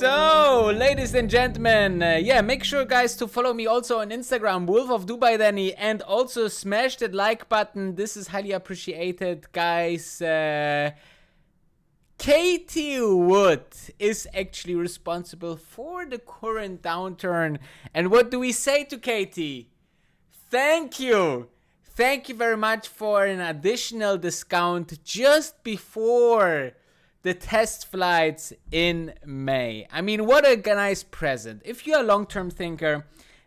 So, ladies and gentlemen, yeah, make sure, guys, to follow me also on Instagram, Wolf of Dubai Danny, and also smash that like button. This is highly appreciated, guys. Katie Wood is actually responsible for the current downturn. And what do we say to Katie? Thank you. Thank you very much for an additional discount just before the test flights in May. I mean, what a nice present. If you're a long-term thinker,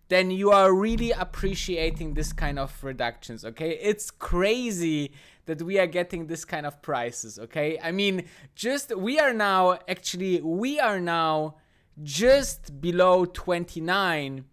then you are really appreciating this kind of reductions, okay? It's crazy that we are getting this kind of prices, okay? I mean, we are now just below 21,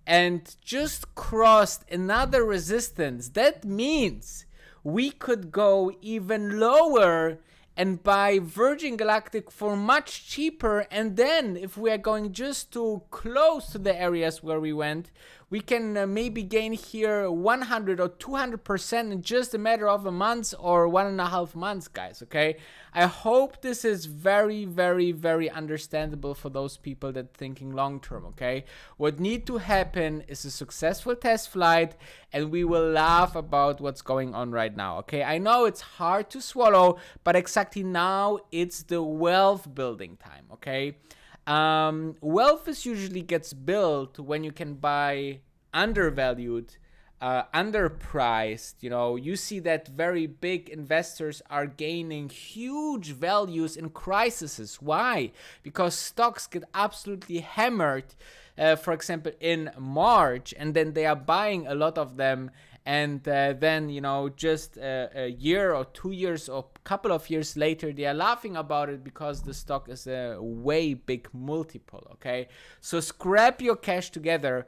and just crossed another resistance. That means we could go even lower and buy Virgin Galactic for much cheaper, and then if we are going just too close to the areas where we went, we can maybe gain here 100 or 200% in just a matter of a month or 1.5 months, guys, okay? I hope this is very, very, very understandable for those people that thinking long term, okay? What need to happen is a successful test flight, and we will laugh about what's going on right now, okay? I know it's hard to swallow, but exactly now it's the wealth building time, okay? Wealth is usually gets built when you can buy undervalued, underpriced. You know, you see that very big investors are gaining huge values in crises. Why? Because stocks get absolutely hammered, for example, in March, and then they are buying a lot of them. And then, you know, just a year or 2 years or a couple of years later, they are laughing about it because the stock is a way big multiple, okay? So scrap your cash together.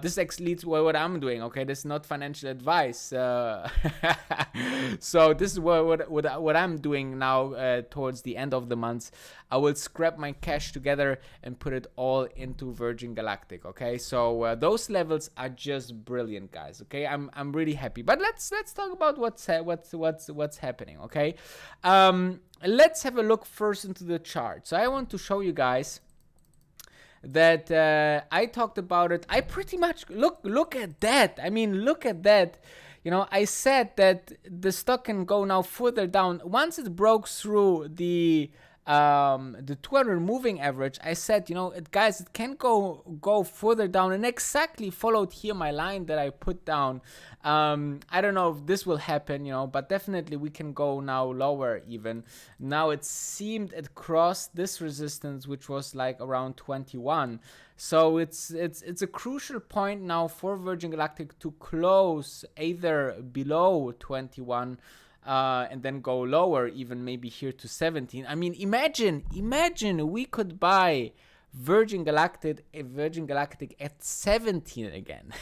This actually leads to what I'm doing, okay? This is not financial advice. So this is what I'm doing now towards the end of the month. I will scrap my cash together and put it all into Virgin Galactic, okay? So those levels are just brilliant, guys, okay? I'm really happy. But let's talk about what's happening, okay? Let's have a look first into the chart. So I want to show you guys that I talked about it. I pretty much look at that. I mean, look at that. You know, I said that the stock can go now further down once it broke through the 200 moving average. I said, you know, guys, it can go further down, and exactly followed here my line that I put down. I don't know if this will happen, you know, but definitely we can go now lower even. Now it seemed it crossed this resistance, which was like around 21. So it's a crucial point now for Virgin Galactic to close either below 21 and then go lower, even maybe here to 17. I mean, imagine we could buy Virgin Galactic at 17 again.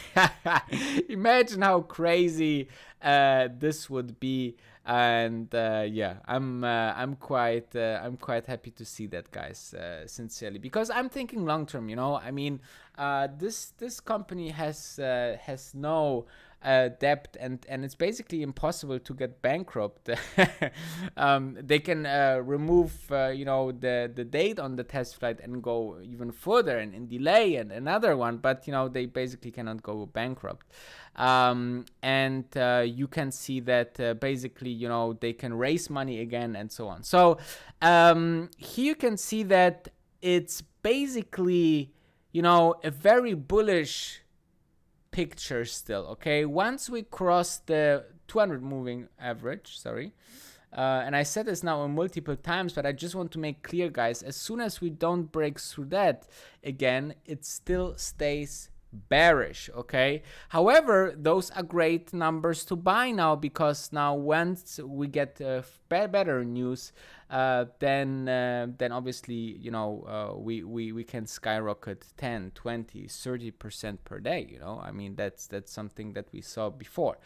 Imagine how crazy this would be. And yeah, I'm quite happy to see that, guys, sincerely, because I'm thinking long term, you know. I mean, this company has no debt, and it's basically impossible to get bankrupt. They can remove you know, the date on the test flight and go even further and delay and another one, but you know, they basically cannot go bankrupt. And you can see that basically, you know, they can raise money again and so on. So here you can see that it's basically, you know, a very bullish picture still, okay? Once we cross the 200 moving average, sorry. And I said this now multiple times, but I just want to make clear, guys, as soon as we don't break through that again, it still stays bearish, okay? However, those are great numbers to buy now, because now once we get better news, then obviously, you know, we can skyrocket 10, 20, 30% per day, you know? I mean, that's something that we saw before.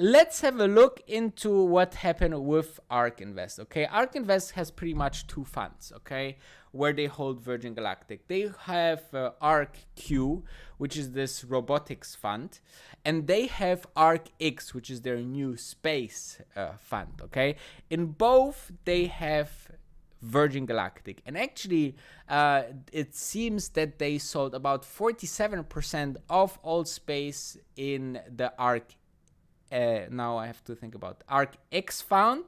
Let's have a look into what happened with Ark Invest, okay? Ark Invest has pretty much two funds, okay, where they hold Virgin Galactic. They have Ark Q, which is this robotics fund, and they have Ark X, which is their new space fund, okay? In both, they have Virgin Galactic, and actually it seems that they sold about 47% of all space in the Ark. Now I have to think about Ark X fund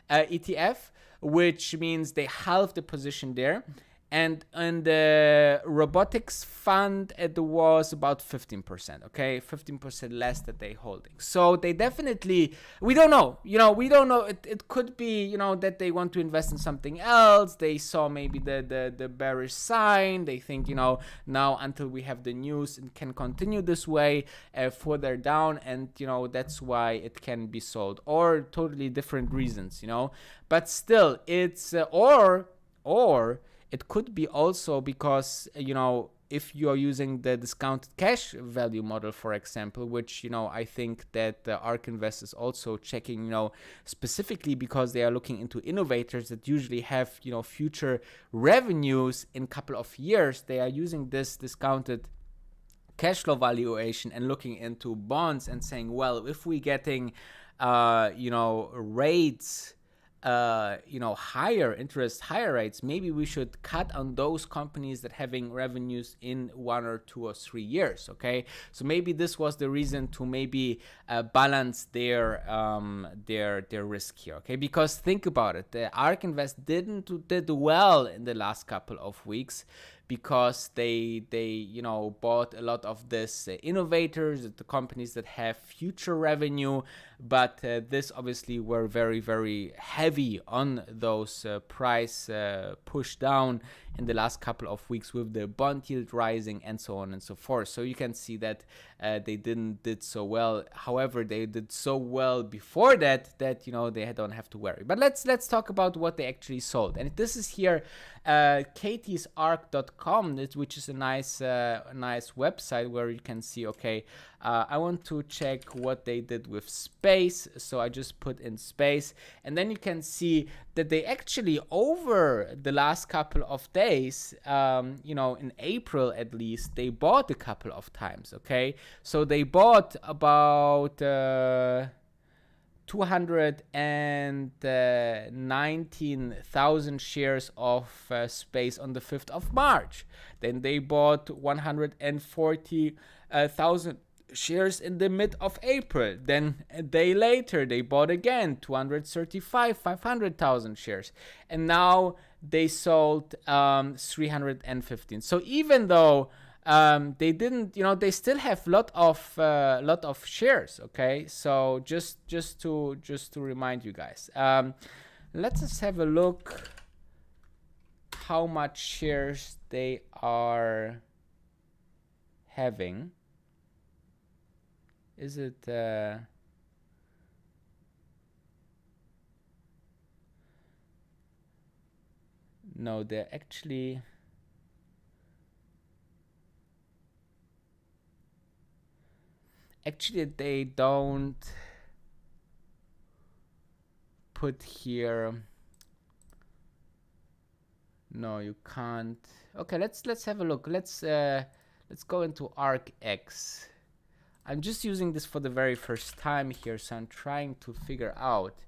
ETF, which means they halved the position there. And the robotics fund, it was about 15%, okay? 15% less that they holding. So they definitely, we don't know, you know, we don't know. It could be, you know, that they want to invest in something else. They saw maybe the bearish sign. They think, you know, now until we have the news, it can continue this way further down. And, you know, that's why it can be sold, or totally different reasons, you know. But still, it's, or it could be also because, you know, if you're using the discounted cash value model, for example, which, you know, I think that Ark Invest is also checking, you know, specifically because they are looking into innovators that usually have, you know, future revenues in a couple of years. They are using this discounted cash flow valuation and looking into bonds and saying, well, if we're getting, you know, rates, you know, higher rates, maybe we should cut on those companies that having revenues in 1 or 2 or 3 years, okay? So maybe this was the reason to maybe balance their risk here, okay? Because think about it, the Ark Invest did well in the last couple of weeks, because they you know, bought a lot of this innovators, the companies that have future revenue, but this obviously were very, very heavy on those price push down in the last couple of weeks with the bond yield rising and so on and so forth. So you can see that they did so well. However, they did so well before that you know, they don't have to worry. But let's talk about what they actually sold. And this is here katiesark.com, which is a nice website where you can see, okay, I want to check what they did with space, so I just put in space, and then you can see that they actually, over the last couple of days, you know, in April at least, they bought a couple of times, okay? So they bought about 219,000 shares of space on the 5th of March. Then they bought 140,000 shares in the mid of April. Then a day later, they bought again 500,000 shares. And now they sold 315. So even though they didn't, you know, they still have lot of shares, okay? So just to remind you guys, let's just have a look how much shares they are having. Is it no, they're actually they don't put here. No, you can't. Okay, let's have a look. Let's go into Ark X. I'm just using this for the very first time here, so I'm trying to figure out.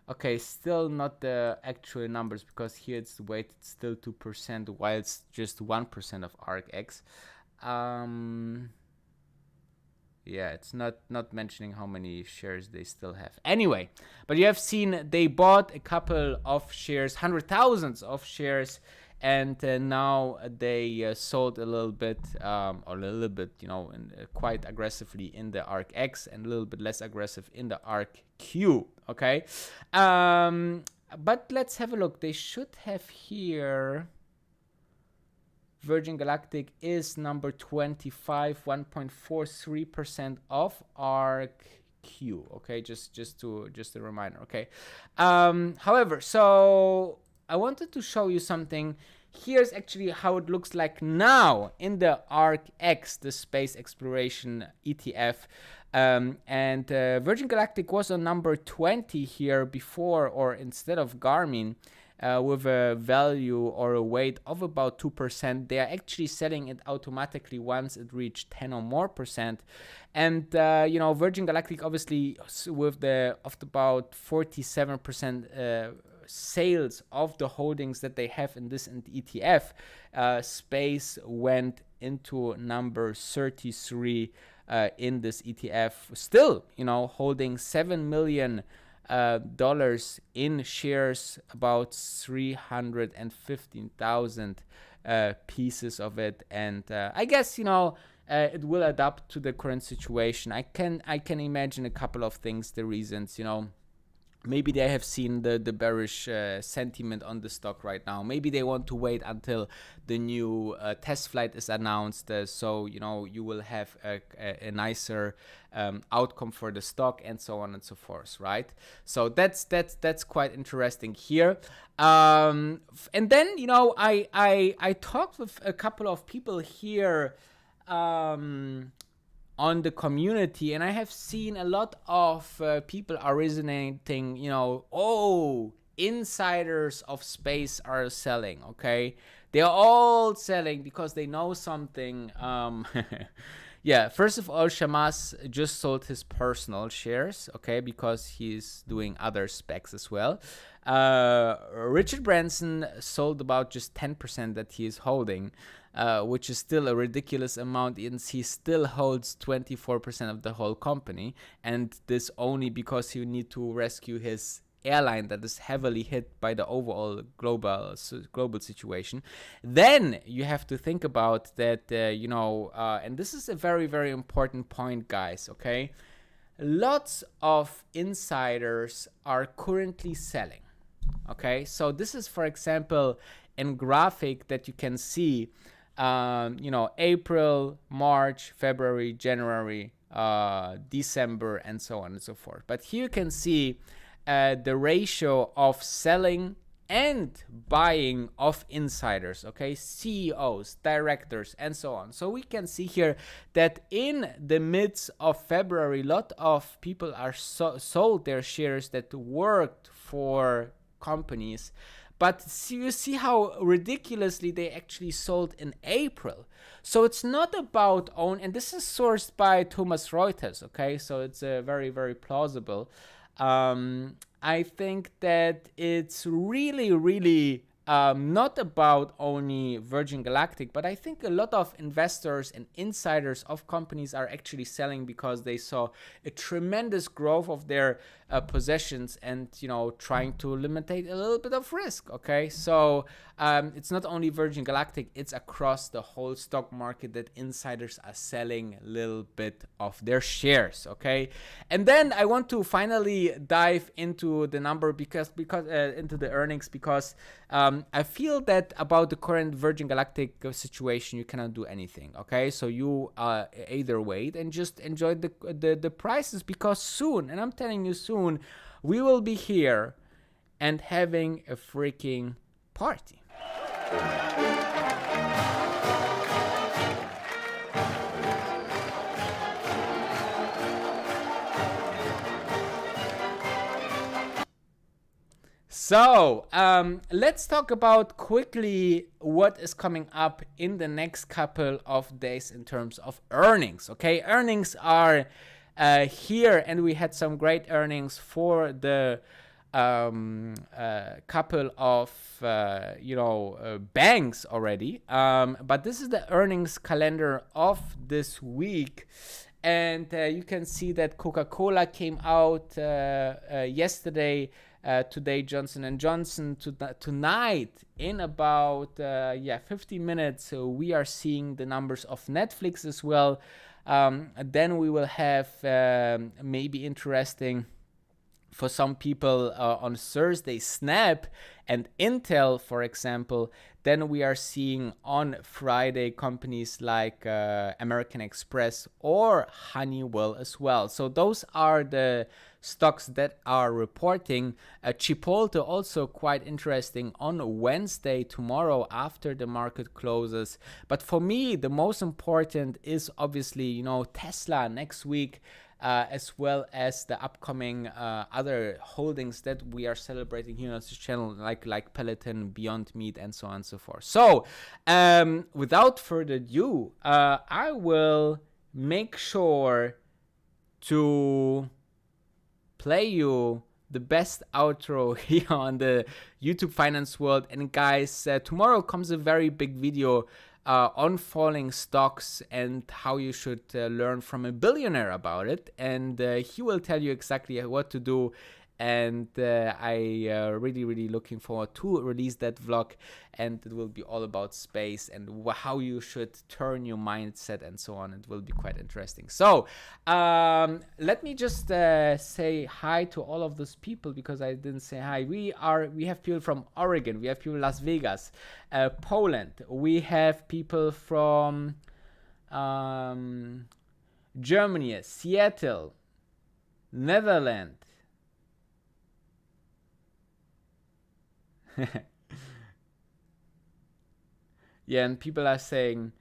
Okay, still not the actual numbers, because here it's weighted still 2%, while it's just 1% of Ark X. Yeah, it's not mentioning how many shares they still have. Anyway, but you have seen they bought a couple of shares, hundred thousands of shares and now they sold a little bit, quite aggressively in the Ark X and a little bit less aggressive in the Ark Q. Okay, but let's have a look. They should have here. Virgin Galactic is number 25, 1.43% of Ark Q. Okay, just a reminder. Okay. However, so I wanted to show you something. Here's actually how it looks like now in the Ark X, the space exploration ETF. And Virgin Galactic was on number 20 here before, or instead of Garmin. With a value or a weight of about 2%. They are actually selling it automatically once it reached 10 or more percent. And, Virgin Galactic, obviously, with about 47% sales of the holdings that they have in this ETF, space went into number 33 in this ETF. Still, holding 7 million dollars in shares, about 315,000 pieces of it, and I guess it will adapt to the current situation. I can imagine a couple of things, the reasons. Maybe they have seen the bearish sentiment on the stock right now. Maybe they want to wait until the new test flight is announced, so you will have a nicer outcome for the stock, and so on and so forth, right? So that's quite interesting here. And then I talked with a couple of people here on the community, and I have seen a lot of people are resonating, insiders of space are selling. Okay, they're all selling because they know something. Yeah, first of all, Shamas just sold his personal shares, okay, because he's doing other specs as well. Richard Branson sold about just 10% that he is holding, which is still a ridiculous amount, and he still holds 24% of the whole company, and this only because he need to rescue his airline that is heavily hit by the overall global situation. Then you have to think about that, and this is a very, very important point, guys, okay? Lots of insiders are currently selling, okay? So this is, for example, a graphic that you can see, April, March, February, January, December, and so on and so forth. But here you can see the ratio of selling and buying of insiders, okay, CEOs, directors, and so on. So we can see here that in the midst of February, a lot of people are sold their shares that worked for companies. But you see how ridiculously they actually sold in April. So it's not about and this is sourced by Thomas Reuters, okay? So it's very, very plausible. I think that it's really, really not about only Virgin Galactic, but I think a lot of investors and insiders of companies are actually selling because they saw a tremendous growth of their possessions and, trying to limit a little bit of risk, okay? So it's not only Virgin Galactic, it's across the whole stock market that insiders are selling a little bit of their shares, okay? And then I want to finally dive into the number because into the earnings, because I feel that about the current Virgin Galactic situation, you cannot do anything, okay? So you either wait and just enjoy the prices, because soon, and I'm telling you soon, we will be here and having a freaking party. So let's talk about quickly what is coming up in the next couple of days in terms of earnings. Okay, earnings are here, and we had some great earnings for the couple of banks already. But this is the earnings calendar of this week. And you can see that Coca-Cola came out yesterday today Johnson and Johnson. Tonight, in about 50 minutes, we are seeing the numbers of Netflix as well. Then we will have maybe interesting for some people on Thursday Snap and Intel, for example. Then we are seeing on Friday companies like American Express or Honeywell as well. So those are the stocks that are reporting. Chipotle also quite interesting on Wednesday, tomorrow, after the market closes. But for me, the most important is obviously, Tesla next week. As well as the upcoming other holdings that we are celebrating here on this channel, like Peloton, Beyond Meat, and so on and so forth. So, without further ado, I will make sure to play you the best outro here on the YouTube finance world. And guys, tomorrow comes a very big video on falling stocks and how you should learn from a billionaire about it. And he will tell you exactly what to do. And I really looking forward to release that vlog, and it will be all about space and how you should turn your mindset and so on. It will be quite interesting. So let me just say hi to all of those people, because I didn't say hi. We have people from Oregon, we have people Las Vegas, Poland, we have people from Germany, Seattle, Netherlands. Yeah, and people are saying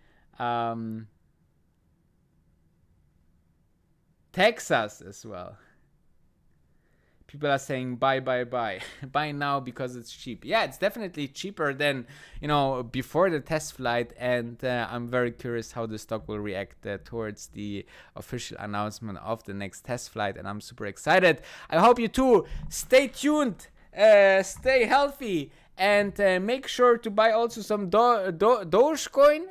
Texas as well. People are saying buy buy now because it's cheap. Yeah, it's definitely cheaper than before the test flight, and I'm very curious how the stock will react towards the official announcement of the next test flight, and I'm super excited. I hope you too. Stay tuned. Stay healthy, and make sure to buy also some Dogecoin.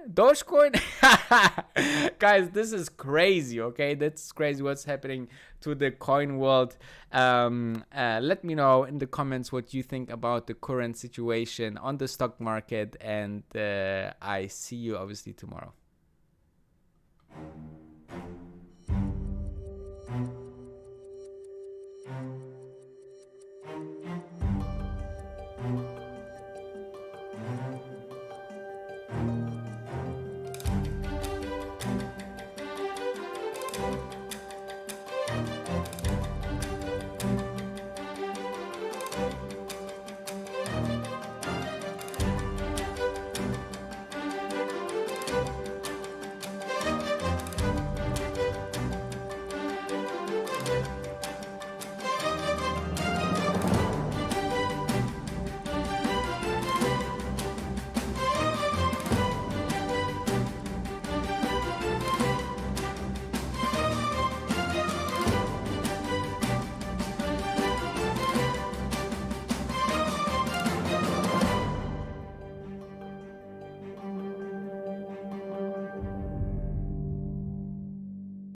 Guys, this is crazy. Okay, that's crazy what's happening to the coin world. Let me know in the comments what you think about the current situation on the stock market, and I see you obviously tomorrow.